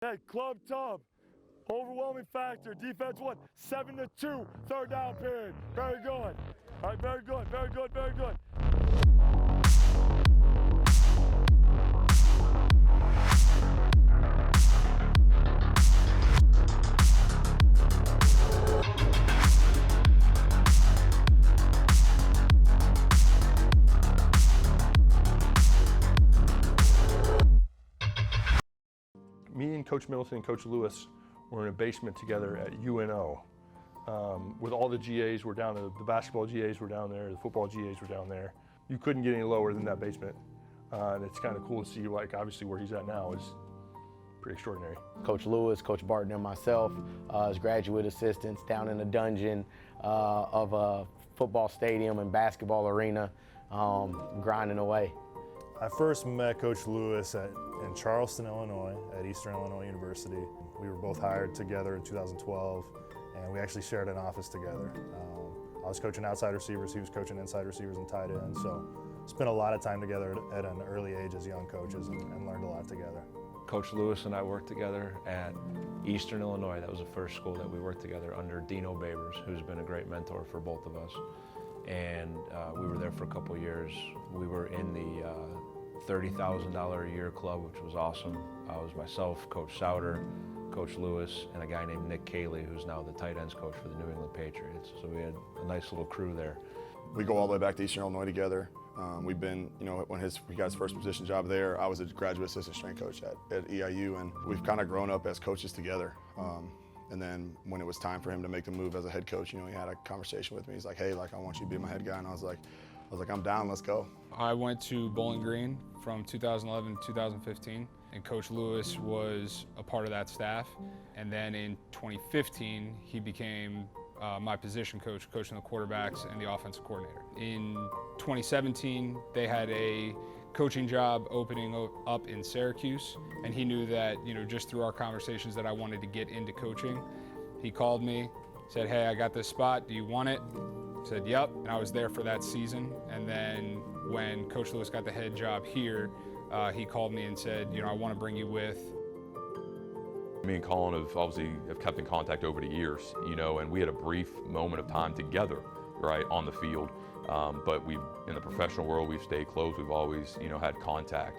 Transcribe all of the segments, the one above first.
Hey, Club Tub, overwhelming factor. Defense won 7-2, third down period. Very good. All right, very good, very good, very good. Me and Coach Middleton and Coach Lewis were in a basement together at UNO. With all the GAs were down there, the basketball GAs were down there, the football GAs were down there. You couldn't get any lower than that basement. And it's kind of cool to see, like, obviously where he's at now is pretty extraordinary. Coach Lewis, Coach Barton, and myself as graduate assistants down in the dungeon of a football stadium and basketball arena, grinding away. I first met Coach Lewis in Charleston, Illinois, at Eastern Illinois University. We were both hired together in 2012, and we actually shared an office together. I was coaching outside receivers, he was coaching inside receivers and tight ends, so spent a lot of time together at an early age as young coaches and learned a lot together. Coach Lewis and I worked together at Eastern Illinois. That was the first school that we worked together under Dino Babers, who's been a great mentor for both of us. And we were there for a couple years. We were in the $30,000 a year club, which was awesome. It was myself, Coach Souter, Coach Lewis, and a guy named Nick Cayley, who's now the tight ends coach for the New England Patriots. So we had a nice little crew there. We go all the way back to Eastern Illinois together. We've been, when he got his first position job there, I was a graduate assistant strength coach at EIU, and we've kind of grown up as coaches together. And then when it was time for him to make the move as a head coach, he had a conversation with me. He's like, hey, I want you to be my head guy. And I was like, I'm down, let's go. I went to Bowling Green from 2011 to 2015, and Coach Lewis was a part of that staff. And then in 2015, he became my position coach, coaching the quarterbacks and the offensive coordinator. In 2017, they had a coaching job opening up in Syracuse, and he knew that, just through our conversations that I wanted to get into coaching. He called me, said, hey, I got this spot, do you want it? Said, yep, and I was there for that season. And then when Coach Lewis got the head job here, he called me and said, I want to bring you with. Me and Colin have kept in contact over the years, and we had a brief moment of time together, right, on the field. But in the professional world, we've stayed close. We've always, had contact.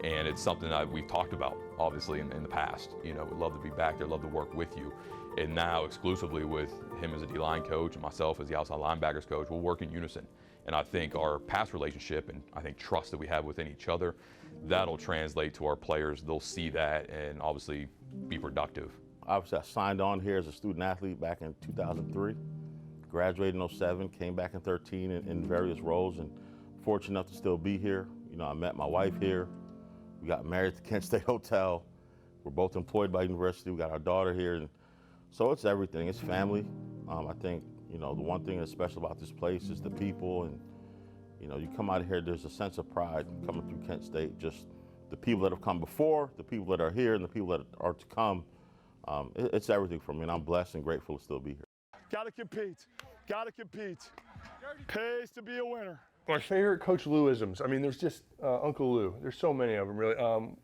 And it's something that we've talked about, obviously, in the past. We'd love to be back there, love to work with you. And now, exclusively with him as a D-line coach and myself as the outside linebackers coach, we'll work in unison. And I think our past relationship and I think trust that we have within each other, that'll translate to our players. They'll see that and obviously be productive. Obviously, I signed on here as a student athlete back in 2003. Graduated in 07, came back in 13 in various roles, and fortunate enough to still be here. I met my wife here. We got married at the Kent State Hotel. We're both employed by university. We got our daughter here, and so it's everything. It's family. I think the one thing that's special about this place is the people, and you come out of here, there's a sense of pride coming through Kent State. Just the people that have come before, the people that are here, and the people that are to come. It's everything for me, and I'm blessed and grateful to still be here. Gotta compete. Gotta compete. Pays to be a winner. My favorite Coach Lewisms, there's just Uncle Lou. There's so many of them, really.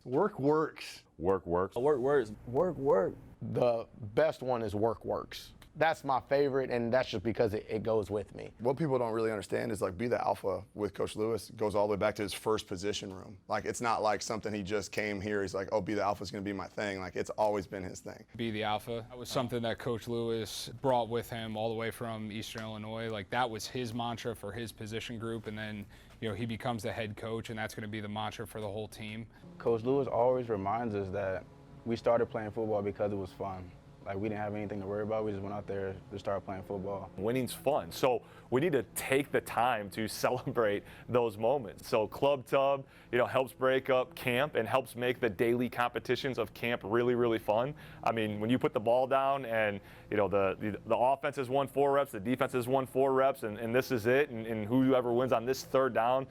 Work works. Work works. Work works. Work work. The best one is work works. That's my favorite, and that's just because it goes with me. What people don't really understand is Be the Alpha with Coach Lewis goes all the way back to his first position room. It's not like something he just came here, he's like, oh, Be the Alpha is going to be my thing. It's always been his thing. Be the Alpha. That was something that Coach Lewis brought with him all the way from Eastern Illinois. That was his mantra for his position group, and then he becomes the head coach, and that's going to be the mantra for the whole team. Coach Lewis always reminds us that we started playing football because it was fun. We didn't have anything to worry about. We just went out there to start playing football. Winning's fun, so we need to take the time to celebrate those moments. So Club Tub, helps break up camp and helps make the daily competitions of camp really, really fun. When you put the ball down and the offense has won 4 reps, the defense has won 4 reps, and this is it, and whoever wins on this third down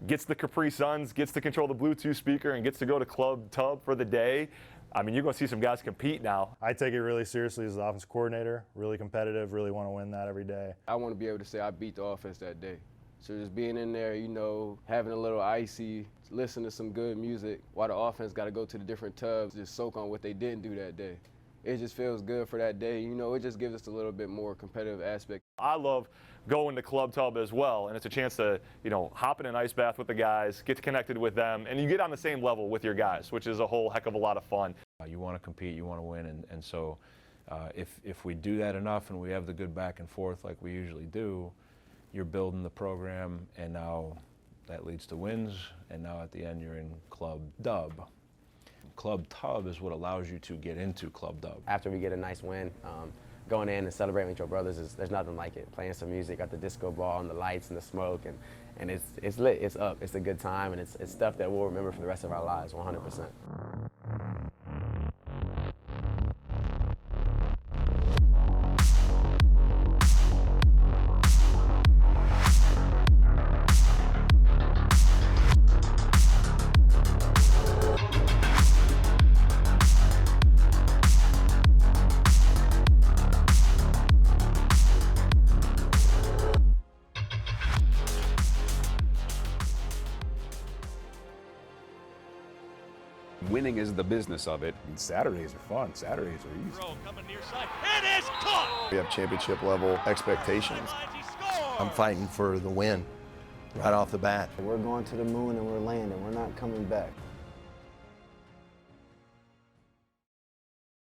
gets the Capri Suns, gets to control the Bluetooth speaker, and gets to go to Club Tub for the day. You're going to see some guys compete now. I take it really seriously as the offensive coordinator, really competitive, really want to win that every day. I want to be able to say I beat the offense that day. So just being in there, having a little icy listen to some good music while the offense got to go to the different tubs, just soak on what they didn't do that day. It just feels good for that day. You know, it just gives us a little bit more competitive aspect. I love going to Club Tub as well, and it's a chance to, you know, hop in an ice bath with the guys, get connected with them, and you get on the same level with your guys, which is a whole heck of a lot of fun. You want to compete, you want to win, and so if we do that enough and we have the good back and forth like we usually do, you're building the program, and now that leads to wins, and now at the end you're in Club Dub. Club Tub is what allows you to get into Club Dub. After we get a nice win, going in and celebrating with your brothers, there's nothing like it. Playing some music, got the disco ball and the lights and the smoke, and it's lit, it's up, it's a good time, and it's stuff that we'll remember for the rest of our lives, 100%. Winning is the business of it. And Saturdays are fun. Saturdays are easy. Coming near side. It is caught! We have championship level expectations. I'm fighting for the win right off the bat. We're going to the moon and we're landing. We're not coming back.